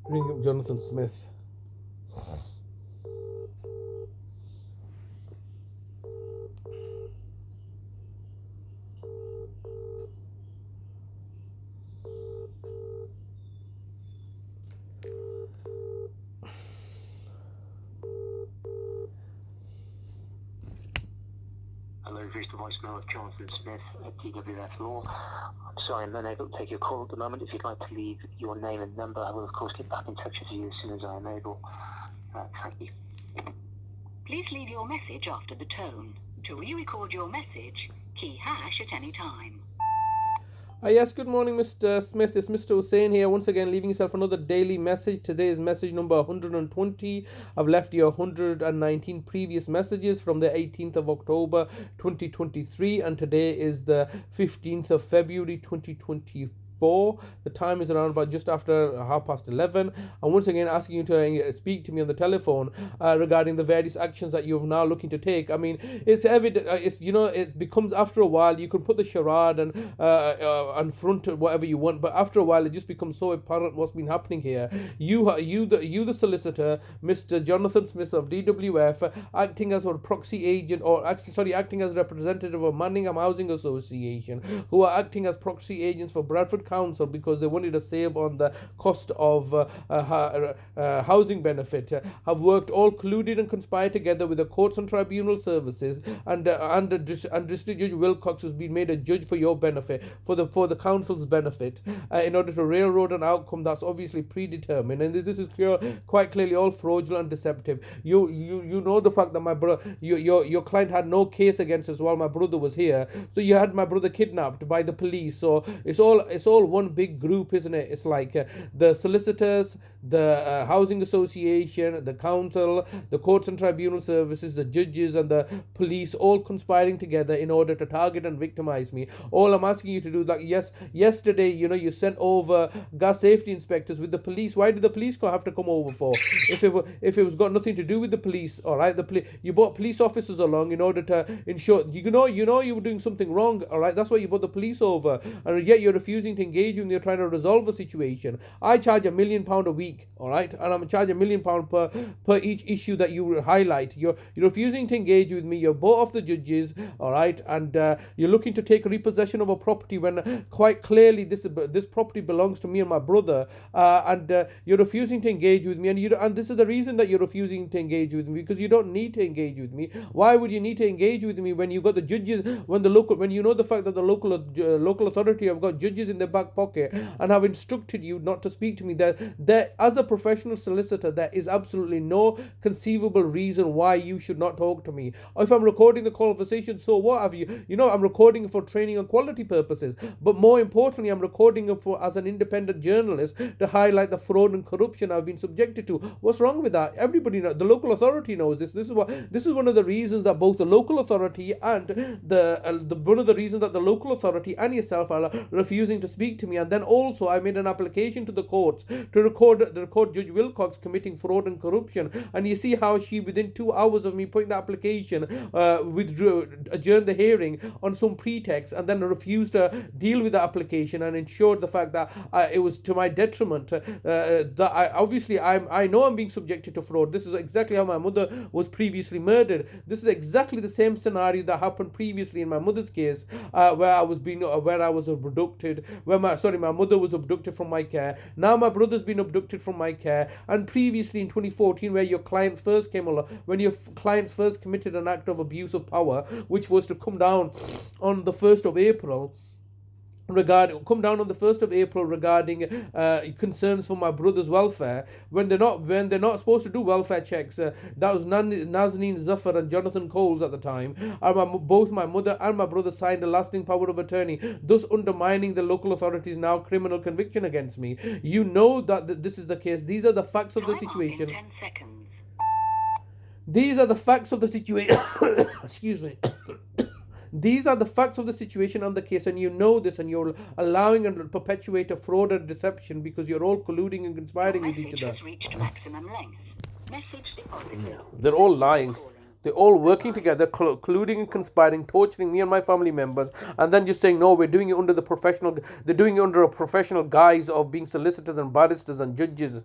Ring up Jonathan Smith. Hello, you've reached the voicemail of Jonathan Smith at DWF Law. I'm sorry I'm unable to take your call at the moment. If you'd like to leave your name and number, I will of course get back in touch with you as soon as I am able. Thank you. Please leave your message after the tone. To re-record your message, key hash at any time. Yes, good morning, Mr. Smith. It's Mr. Hussain here, once again leaving yourself another daily message. Today is message number 120. I've left you 119 previous messages from the 18th of October 2023, and today is the 15th of February 2024. The time is around about just after 11:30. I'm once again asking you to speak to me on the telephone regarding the various actions that you're now looking to take. I mean, it's evident. It becomes, after a while, you can put the charade and front whatever you want, but after a while, it just becomes so apparent what's been happening here. The solicitor, Mr. Jonathan Smith of DWF, acting as a proxy agent, acting as representative of Manningham Housing Association, who are acting as proxy agents for Bradford Council because they wanted to save on the cost of housing benefit, have worked all colluded and conspired together with the courts and tribunal services, and District Judge Wilcox has been made a judge for your benefit, for the council's benefit, in order to railroad an outcome that's obviously predetermined. And this is quite clearly all fraudulent and deceptive. You know the fact that my brother, your client had no case against us while my brother was here, so you had my brother kidnapped by the police. So it's all one big group, isn't it? It's like the solicitors, the housing association, the council, the courts and tribunal services, the judges and the police, all conspiring together in order to target and victimize me. All I'm asking you to do, like, yesterday, you sent over gas safety inspectors with the police. Why did the police have to come over for? If it was got nothing to do with the police, all right, you brought police officers along in order to ensure you were doing something wrong, all right. That's why you brought the police over, and yet you're refusing to engage when you're trying to resolve a situation. I charge £1 million a week, all right, and I'm charging £1 million per each issue that you highlight. You're refusing to engage with me. You're bought off the judges, all right, and you're looking to take repossession of a property when quite clearly this property belongs to me and my brother, and you're refusing to engage with me, and this is the reason that you're refusing to engage with me, because you don't need to engage with me. Why would you need to engage with me when you got the judges, when you know the fact that the local authority have got judges in their back pocket and have instructed you not to speak to me? That as a professional solicitor, there is absolutely no conceivable reason why you should not talk to me. If I'm recording the conversation, so what have you? I'm recording for training and quality purposes, but more importantly, I'm recording it as an independent journalist to highlight the fraud and corruption I've been subjected to. What's wrong with that? Everybody knows. The local authority knows this. This is one of the reasons that both the local authority and one of the reasons that the local authority and yourself are refusing to speak to me. And then also, I made an application to the courts to record Judge Wilcox committing fraud and corruption. And you see how she, within 2 hours of me putting the application, adjourned the hearing on some pretext, and then refused to deal with the application and ensured the fact that it was to my detriment. That I know I'm being subjected to fraud. This is exactly how my mother was previously murdered. This is exactly the same scenario that happened previously in my mother's case, where I was abducted. My mother was abducted from my care. Now my brother's been abducted from my care. And previously in 2014, where your client first came along, when your client first committed an act of abuse of power, which was to come down on the 1st of April regarding concerns for my brother's welfare, when they're not supposed to do welfare checks. That was Nazneen Zafar and Jonathan Coles at the time. Both my mother and my brother signed a lasting power of attorney, thus undermining the local authorities' now criminal conviction against me. You know that this is the case. These are the facts of the situation. 10 seconds. These are the facts of the situation. Excuse me. These are the facts of the situation on the case, and you know this, and you're allowing and perpetuate a fraud and deception because you're all colluding and conspiring with each other. Has reached maximum length. Message deposited. They're all lying. They're all working together, colluding and conspiring, torturing me and my family members, and then just saying, no, we're doing it under they're doing it under a professional guise of being solicitors and barristers and judges.